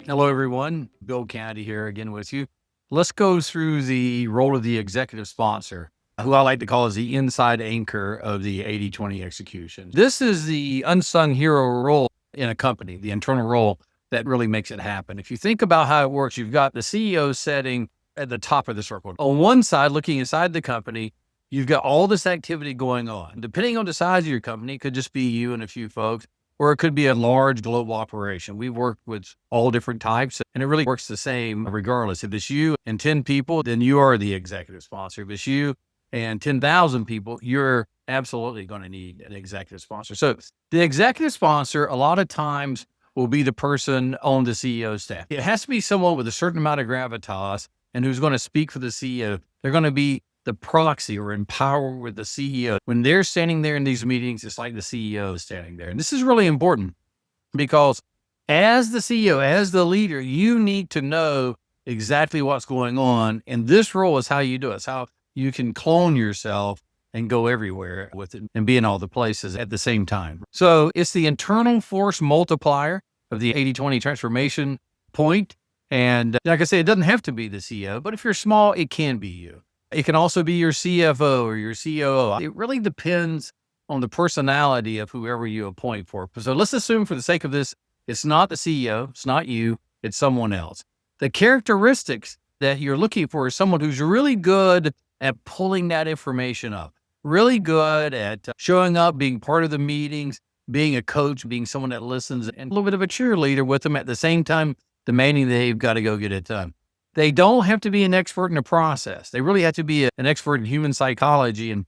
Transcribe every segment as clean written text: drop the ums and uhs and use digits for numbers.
Hello, everyone. Bill Kennedy here again with you. Let's go through the role of the executive sponsor, who I like to call as the inside anchor of the 80/20 execution. This is the unsung hero role in a company, the internal role that really makes it happen. If you think about how it works, you've got the CEO sitting at the top of the circle. On one side, looking inside the company, you've got all this activity going on. Depending on the size of your company, it could just be you and a few folks, or it could be a large global operation. We've worked with all different types, and it really works the same regardless. If it's you and 10 people, then you are the executive sponsor. If it's you and 10,000 people, you're absolutely going to need an executive sponsor. So the executive sponsor, a lot of times, will be the person on the CEO's staff. It has to be someone with a certain amount of gravitas and who's going to speak for the CEO. They're going to be the proxy or empower with the CEO. When they're standing there in these meetings, it's like the CEO is standing there. And this is really important because as the CEO, as the leader, you need to know exactly what's going on. And this role is how you do it. It's how you can clone yourself and go everywhere with it and be in all the places at the same time. So it's the internal force multiplier of the 80/20 transformation point. And like I say, it doesn't have to be the CEO, but if you're small, it can be you. It can also be your CFO or your COO. It really depends on the personality of whoever you appoint for. So let's assume for the sake of this, it's not the CEO, it's not you, it's someone else. The characteristics that you're looking for is someone who's really good at pulling that information up, really good at showing up, being part of the meetings, being a coach, being someone that listens, and a little bit of a cheerleader with them at the same time, demanding that they've got to go get it done. They don't have to be an expert in a process. They really have to be an expert in human psychology, and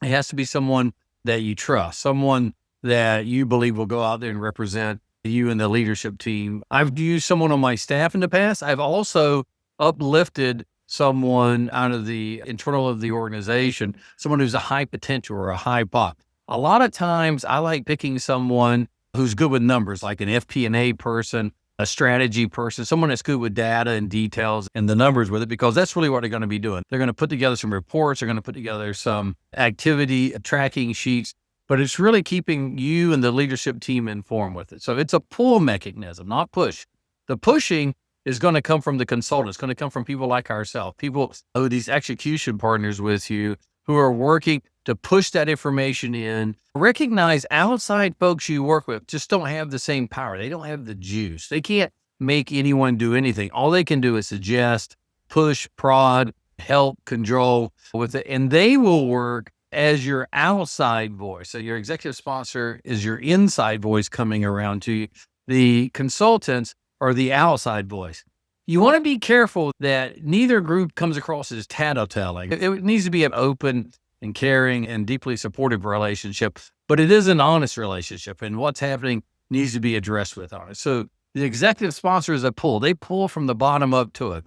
it has to be someone that you trust, someone that you believe will go out there and represent you and the leadership team. I've used someone on my staff in the past. I've also uplifted someone out of the internal of the organization, someone who's a high potential or a high pop. A lot of times I like picking someone who's good with numbers, like an FP&A person, a strategy person, someone that's good with data and details and the numbers with it, because that's really what they're going to be doing. They're going to put together some reports. They're going to put together some activity tracking sheets, but it's really keeping you and the leadership team informed with it. So it's a pull mechanism, not push. The pushing is going to come from the consultants. It's going to come from people like ourselves, people who are these execution partners with you who are working to push that information in. Recognize outside folks you work with just don't have the same power. They don't have the juice. They can't make anyone do anything. All they can do is suggest, push, prod, help, control with it. And they will work as your outside voice. So your executive sponsor is your inside voice coming around to you. The consultants are the outside voice. You want to be careful that neither group comes across as tattletelling. It needs to be an open and caring and deeply supportive relationship, but it is an honest relationship, and what's happening needs to be addressed with honest. So the executive sponsor is a pull. They pull from the bottom up to it.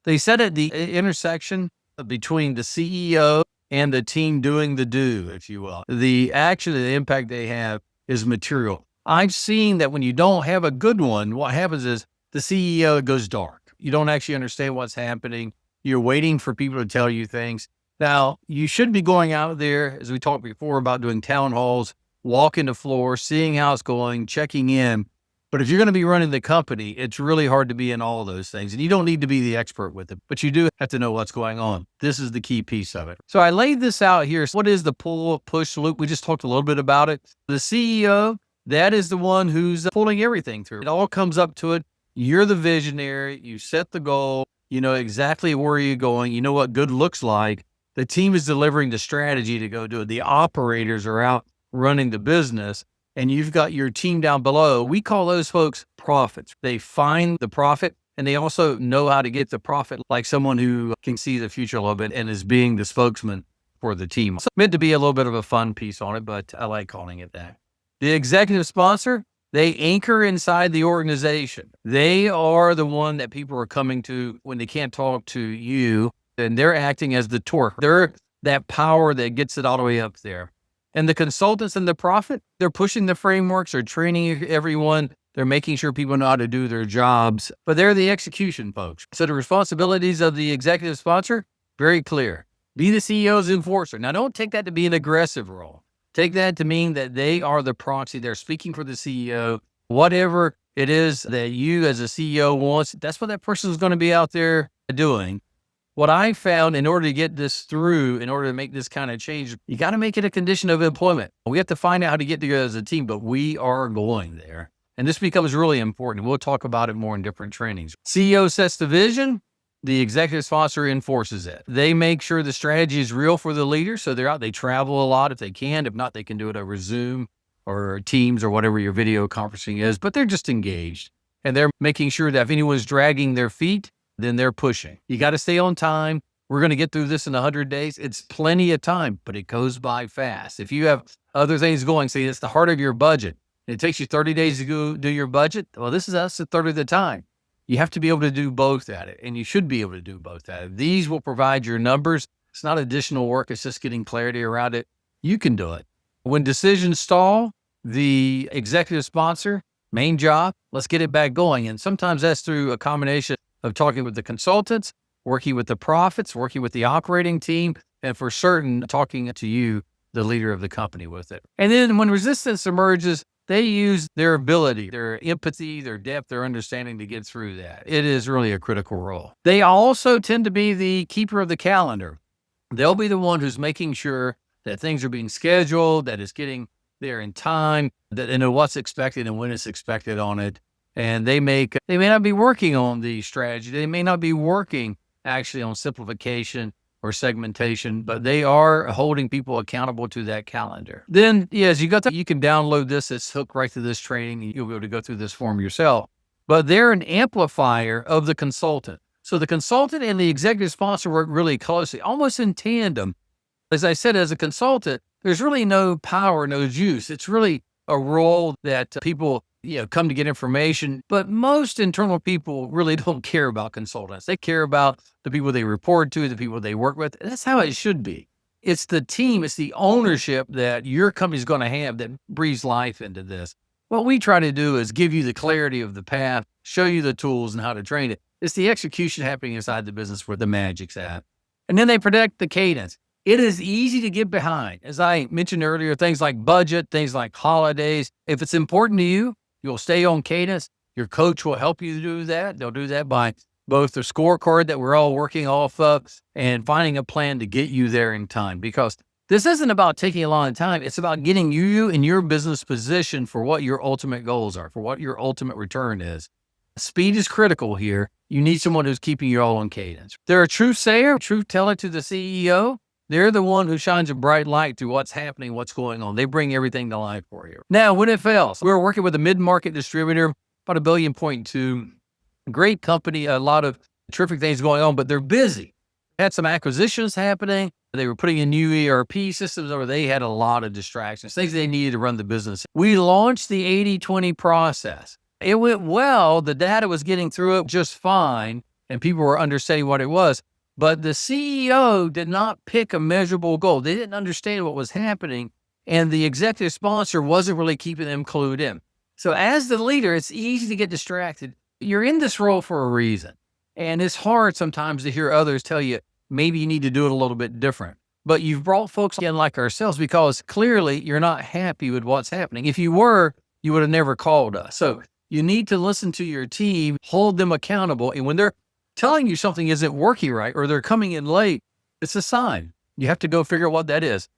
They sit at the intersection between the CEO and the team doing the do, if you will. The action and the impact they have is material. I've seen that when you don't have a good one, what happens is the CEO goes dark. You don't actually understand what's happening. You're waiting for people to tell you things. Now, you should be going out there, as we talked before about doing town halls, walking the floor, seeing how it's going, checking in. But if you're going to be running the company, it's really hard to be in all of those things. And you don't need to be the expert with it, but you do have to know what's going on. This is the key piece of it. So I laid this out here. So what is the pull, push loop? We just talked a little bit about it. The CEO, that is the one who's pulling everything through. It all comes up to it. You're the visionary. You set the goal. You know exactly where you're going. You know what good looks like. The team is delivering the strategy to go do it. The operators are out running the business, and you've got your team down below. We call those folks prophets. They find the profit, and they also know how to get the profit, like someone who can see the future a little bit and is being the spokesman for the team. So meant to be a little bit of a fun piece on it, but I like calling it that. The executive sponsor, they anchor inside the organization. They are the one that people are coming to when they can't talk to you, and they're acting as the torque. They're that power that gets it all the way up there. And the consultants and the profit, they're pushing the frameworks, they're training everyone, they're making sure people know how to do their jobs, but they're the execution folks. So the responsibilities of the executive sponsor, very clear. Be the CEO's enforcer. Now, don't take that to be an aggressive role. Take that to mean that they are the proxy. They're speaking for the CEO. Whatever it is that you as a CEO wants, that's what that person is going to be out there doing. What I found, in order to get this through, in order to make this kind of change, you got to make it a condition of employment. We have to find out how to get together as a team, but we are going there. And this becomes really important. We'll talk about it more in different trainings. CEO sets the vision. The executive sponsor enforces it. They make sure the strategy is real for the leader. So they're out, they travel a lot if they can. If not, they can do it over Zoom or Teams or whatever your video conferencing is, but they're just engaged. And they're making sure that if anyone's dragging their feet, then they're pushing. You got to stay on time. We're going to get through this in 100 days. It's plenty of time, but it goes by fast. If you have other things going, say it's the heart of your budget, and it takes you 30 days to go do your budget. Well, this is us a third of the time. You have to be able to do both at it, and you should be able to do both at it. These will provide your numbers. It's not additional work. It's just getting clarity around it. You can do it. When decisions stall, the executive sponsor, main job, let's get it back going. And sometimes that's through a combination of talking with the consultants, working with the profits, working with the operating team, and for certain, talking to you, the leader of the company, with it. And then when resistance emerges, they use their ability, their empathy, their depth, their understanding to get through that. It is really a critical role. They also tend to be the keeper of the calendar. They'll be the one who's making sure that things are being scheduled, that it's getting there in time, that they know what's expected and when it's expected on it. And they may not be working on the strategy. They may not be working actually on simplification or segmentation, but they are holding people accountable to that calendar. Then, yes, you can download this. It's hooked right to this training, and you'll be able to go through this form yourself. But they're an amplifier of the consultant. So the consultant and the executive sponsor work really closely, almost in tandem. As I said, as a consultant, there's really no power, no juice. It's really a role that people come to get information, but most internal people really don't care about consultants. They care about the people they report to, the people they work with. That's how it should be. It's the team, it's the ownership that your company's going to have that breathes life into this. What we try to do is give you the clarity of the path, show you the tools and how to train it. It's the execution happening inside the business where the magic's at. And then they protect the cadence. It is easy to get behind. As I mentioned earlier, things like budget, things like holidays. If it's important to you, you'll stay on cadence. Your coach will help you do that. They'll do that by both the scorecard that we're all working off of and finding a plan to get you there in time. Because this isn't about taking a long time. It's about getting you in your business position for what your ultimate goals are, for what your ultimate return is. Speed is critical here. You need someone who's keeping you all on cadence. They're a truth sayer, truth teller to the CEO. They're the one who shines a bright light to what's happening, what's going on. They bring everything to life for you. Now, when it fails, we're working with a mid-market distributor, about $1.2 billion. Great company, a lot of terrific things going on, but they're busy. Had some acquisitions happening. They were putting in new ERP systems, or they had a lot of distractions, things they needed to run the business. We launched the 80/20 process. It went well. The data was getting through it just fine, and people were understanding what it was. But the CEO did not pick a measurable goal. They didn't understand what was happening, and the executive sponsor wasn't really keeping them clued in. So as the leader, it's easy to get distracted. You're in this role for a reason, and it's hard sometimes to hear others tell you, maybe you need to do it a little bit different. But you've brought folks in like ourselves because clearly you're not happy with what's happening. If you were, you would have never called us. So you need to listen to your team, hold them accountable, and when they're telling you something isn't working right or they're coming in late, it's a sign. You have to go figure out what that is.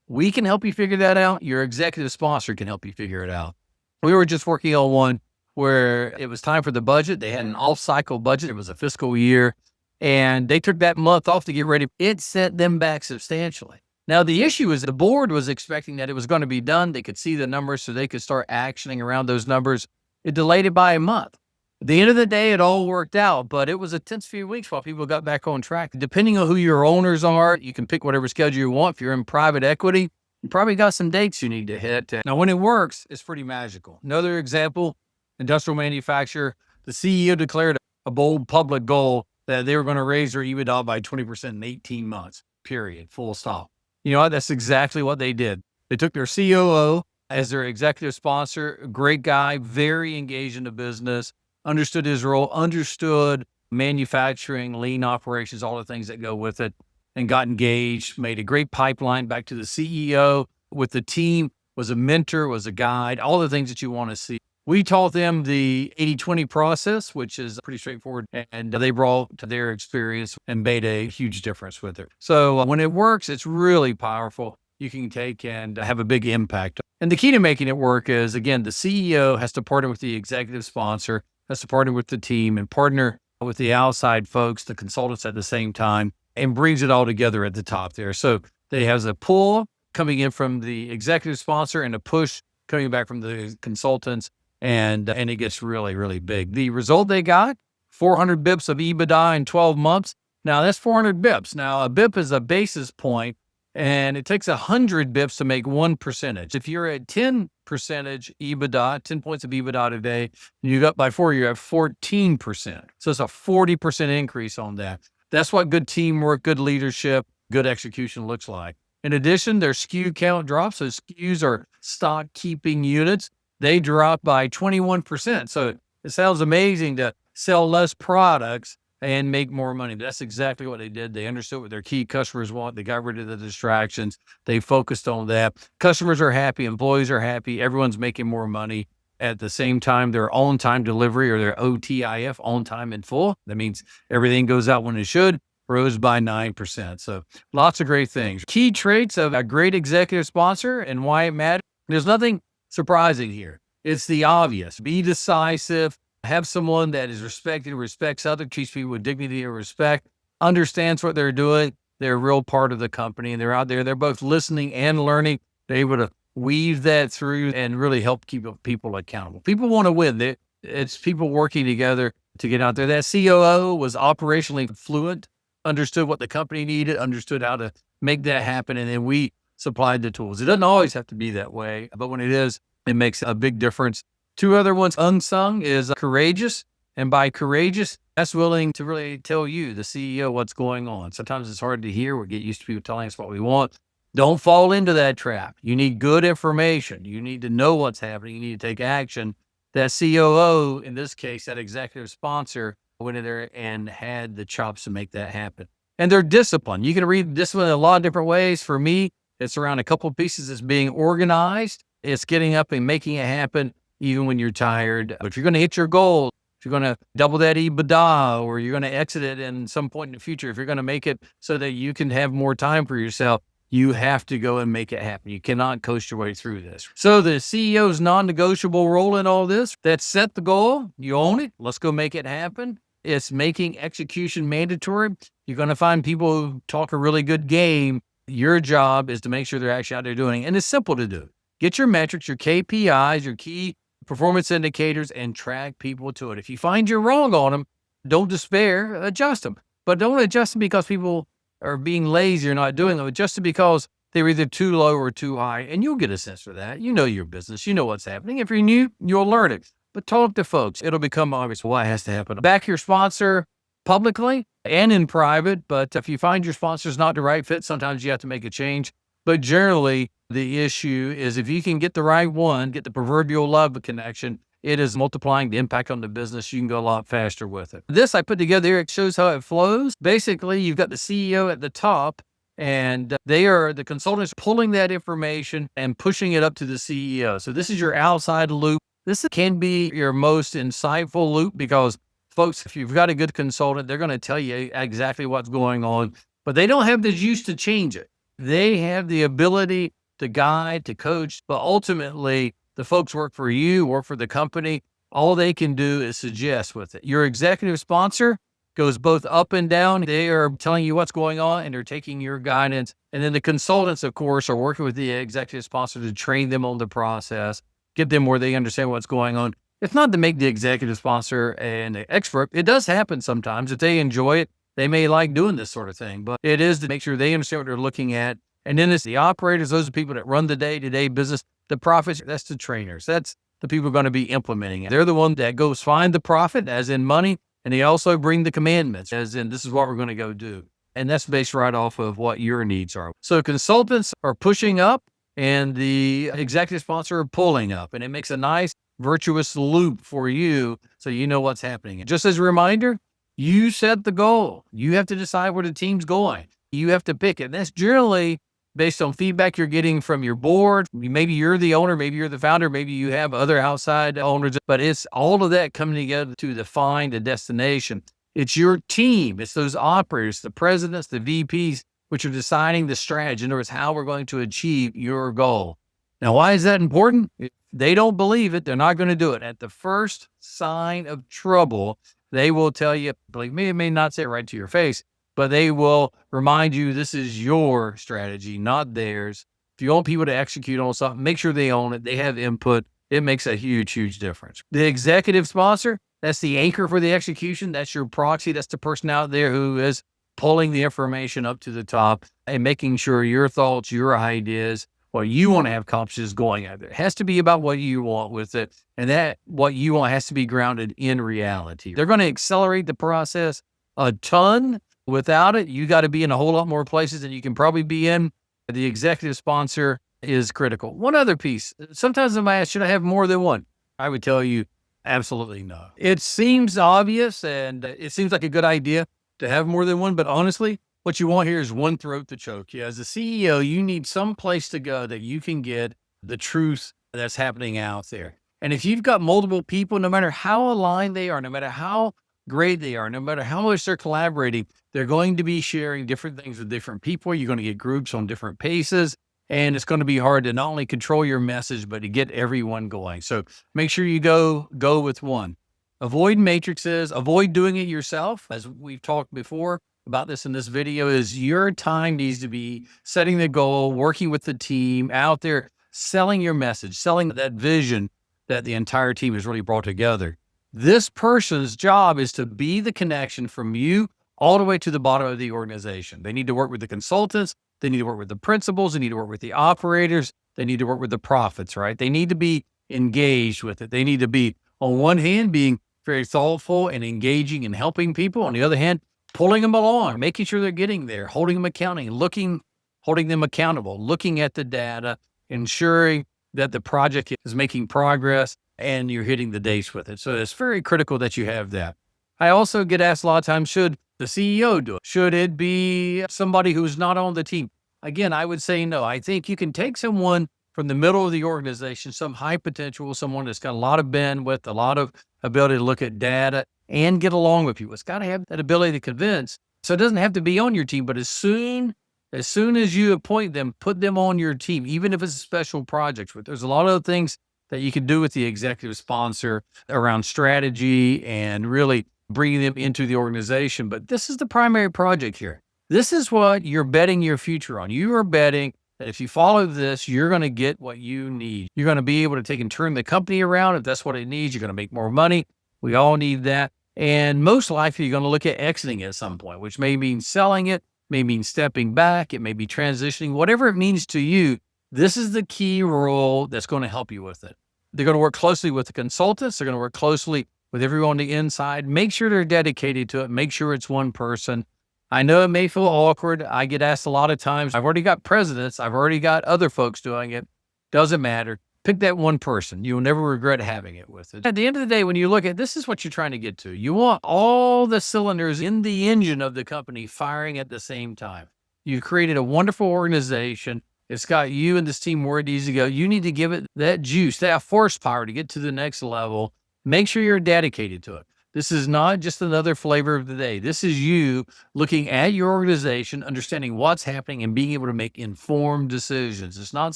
We can help you figure that out. Your executive sponsor can help you figure it out. We were just working on one where it was time for the budget. They had an off-cycle budget. It was a fiscal year, and they took that month off to get ready. It set them back substantially. Now, the issue is the board was expecting that it was going to be done. They could see the numbers so they could start actioning around those numbers. It delayed it by a month. At the end of the day, it all worked out, but it was a tense few weeks while people got back on track. Depending on who your owners are, you can pick whatever schedule you want. If you're in private equity, you probably got some dates you need to hit. Now, when it works, it's pretty magical. Another example, industrial manufacturer, the CEO declared a bold public goal that they were going to raise their EBITDA by 20% in 18 months, period, full stop. You know what? That's exactly what they did. They took their COO as their executive sponsor, a great guy, very engaged in the business, understood his role, understood manufacturing, lean operations, all the things that go with it, and got engaged, made a great pipeline back to the CEO with the team, was a mentor, was a guide, all the things that you want to see. We taught them the 80-20 process, which is pretty straightforward, and they brought to their experience and made a huge difference with it. So when it works, it's really powerful. You can take and have a big impact. And the key to making it work is, again, the CEO has to partner with the executive sponsor, has to partner with the team, and partner with the outside folks, the consultants at the same time, and brings it all together at the top there. So they has a pull coming in from the executive sponsor and a push coming back from the consultants. And it gets really, really big. The result they got, 400 bips of EBITDA in 12 months. Now that's 400 bips. Now a bip is a basis point, and it takes 100 bips to make 1%. If you're at 10% EBITDA, 10 points of EBITDA today, and you got by 4, you have 14%. So it's a 40% increase on that. That's what good teamwork, good leadership, good execution looks like. In addition, their SKU count drops. So SKUs are stock keeping units. They drop by 21%. So it sounds amazing to sell less products and make more money. But that's exactly what they did. They understood what their key customers want. They got rid of the distractions. They focused on that. Customers are happy. Employees are happy. Everyone's making more money. At the same time, their on-time delivery, or their OTIF, on time in full, that means everything goes out when it should, rose by 9%. So lots of great things. Key traits of a great executive sponsor and why it matters. There's nothing surprising here. It's the obvious. Be decisive. Have someone that is respected, respects others, treats people with dignity and respect, understands what they're doing. They're a real part of the company, and they're out there. They're both listening and learning. They're able to weave that through and really help keep people accountable. People want to win. It's people working together to get out there. That COO was operationally fluent, understood what the company needed, understood how to make that happen, and then we supplied the tools. It doesn't always have to be that way, but when it is, it makes a big difference. Two other ones unsung is courageous. And by courageous, that's willing to really tell you, the CEO, what's going on. Sometimes it's hard to hear. We get used to people telling us what we want. Don't fall into that trap. You need good information. You need to know what's happening. You need to take action. That COO, in this case, that executive sponsor, went in there and had the chops to make that happen. And they're disciplined. You can read discipline in a lot of different ways. For me, it's around a couple of pieces. It's being organized. It's getting up and making it happen even when you're tired. But if you're going to hit your goal, if you're going to double that EBITDA, or you're going to exit it in some point in the future, if you're going to make it so that you can have more time for yourself, you have to go and make it happen. You cannot coast your way through this. So the CEO's non-negotiable role in all this, that's set the goal. You own it. Let's go make it happen. It's making execution mandatory. You're going to find people who talk a really good game. Your job is to make sure they're actually out there doing it. And it's simple to do. Get your metrics, your KPIs, your key performance indicators, and track people to it. If you find you're wrong on them, don't despair, adjust them. But don't adjust them because people are being lazy or not doing them. Adjust them because they're either too low or too high. And you'll get a sense for that. You know your business. You know what's happening. If you're new, you'll learn it. But talk to folks. It'll become obvious why it has to happen. Back your sponsor publicly and in private. But if you find your sponsor's not the right fit, sometimes you have to make a change. But generally, the issue is if you can get the right one, get the proverbial love connection, it is multiplying the impact on the business. You can go a lot faster with it. This I put together here. It shows how it flows. Basically, you've got the CEO at the top, and they are the consultants pulling that information and pushing it up to the CEO. So this is your outside loop. This can be your most insightful loop because, folks, if you've got a good consultant, they're going to tell you exactly what's going on, but they don't have the juice to change it. They have the ability to guide, to coach, but ultimately the folks work for you, work for the company. All they can do is suggest with it. Your executive sponsor goes both up and down. They are telling you what's going on and they're taking your guidance. And then the consultants, of course, are working with the executive sponsor to train them on the process, get them where they understand what's going on. It's not to make the executive sponsor an expert. It does happen sometimes. If they enjoy it, they may like doing this sort of thing, but it is to make sure they understand what they're looking at. And then it's the operators. Those are people that run the day-to-day business. The profits, that's the trainers. That's the people going to be implementing it. They're the one that goes find the profit, as in money, and they also bring the commandments, as in this is what we're going to go do. And that's based right off of what your needs are. So consultants are pushing up and the executive sponsor are pulling up, and it makes a nice virtuous loop for you so you know what's happening. And just as a reminder, you set the goal. You have to decide where the team's going. You have to pick it. And that's generally based on feedback you're getting from your board. Maybe you're the owner, maybe you're the founder, maybe you have other outside owners, but it's all of that coming together to define the destination. It's your team. It's those operators, the presidents, the VPs, which are deciding the strategy. In other words, how we're going to achieve your goal. Now, why is that important? If they don't believe it, they're not going to do it. At the first sign of trouble, they will tell you, believe me, it may not say it right to your face, but they will remind you this is your strategy, not theirs. If you want people to execute on something, make sure they own it. They have input. It makes a huge, huge difference. The executive sponsor, that's the anchor for the execution. That's your proxy. That's the person out there who is pulling the information up to the top and making sure your thoughts, your ideas, what you want to have accomplished is going out there. It has to be about what you want with it. And that what you want has to be grounded in reality. They're going to accelerate the process a ton. Without it, you got to be in a whole lot more places than you can probably be in. The executive sponsor is critical. One other piece. Sometimes I'm asked, should I have more than one? I would tell you, absolutely no. It seems obvious and it seems like a good idea to have more than one, but honestly, what you want here is one throat to choke you. As a CEO, you need some place to go that you can get the truth that's happening out there. And if you've got multiple people, no matter how aligned they are, no matter how great they are, no matter how much they're collaborating, they're going to be sharing different things with different people. You're going to get groups on different paces, and it's going to be hard to not only control your message, but to get everyone going. So make sure you go with one. Avoid matrices, avoid doing it yourself. As we've talked before about this in this video, is your time needs to be setting the goal, working with the team out there, selling your message, selling that vision that the entire team has really brought together. This person's job is to be the connection from you all the way to the bottom of the organization. They need to work with the consultants. They need to work with the principals. They need to work with the operators. They need to work with the profits, right? They need to be engaged with it. They need to be, on one hand, being very thoughtful and engaging and helping people. On the other hand, pulling them along, making sure they're getting there, holding them holding them accountable, looking at the data, ensuring that the project is making progress and you're hitting the dates with it. So it's very critical that you have that. I also get asked a lot of times, should the CEO do it? Should it be somebody who's not on the team? Again, I would say no. I think you can take someone from the middle of the organization, some high potential, someone that's got a lot of bandwidth, a lot of ability to look at data and get along with people. It's got to have that ability to convince. So it doesn't have to be on your team, but as soon as you appoint them, put them on your team, even if it's a special project. There's a lot of things that you can do with the executive sponsor around strategy and really bringing them into the organization. But this is the primary project here. This is what you're betting your future on. You are betting that if you follow this, you're going to get what you need. You're going to be able to take and turn the company around if that's what it needs. You're going to make more money. We all need that. And most likely, you're going to look at exiting at some point, which may mean selling it, may mean stepping back. It may be transitioning, whatever it means to you. This is the key role that's going to help you with it. They're going to work closely with the consultants. They're going to work closely with everyone on the inside. Make sure they're dedicated to it. Make sure it's one person. I know it may feel awkward. I get asked a lot of times. I've already got presidents. I've already got other folks doing it. Doesn't matter. Pick that one person. You'll never regret having it with it. At the end of the day, when you look at this is what you're trying to get to. You want all the cylinders in the engine of the company firing at the same time. You've created a wonderful organization. It's got you and this team where it needs to go. You need to give it that juice, that horsepower to get to the next level. Make sure you're dedicated to it. This is not just another flavor of the day. This is you looking at your organization, understanding what's happening and being able to make informed decisions. It's not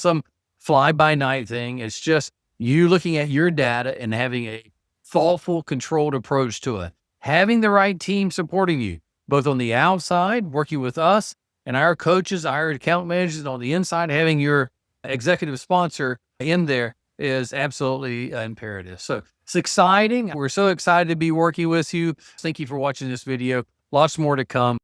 some fly-by-night thing. It's just you looking at your data and having a thoughtful, controlled approach to it. Having the right team supporting you, both on the outside, working with us and our coaches, our account managers, and on the inside, having your executive sponsor in there is absolutely imperative. So it's exciting. We're so excited to be working with you. Thank you for watching this video. Lots more to come.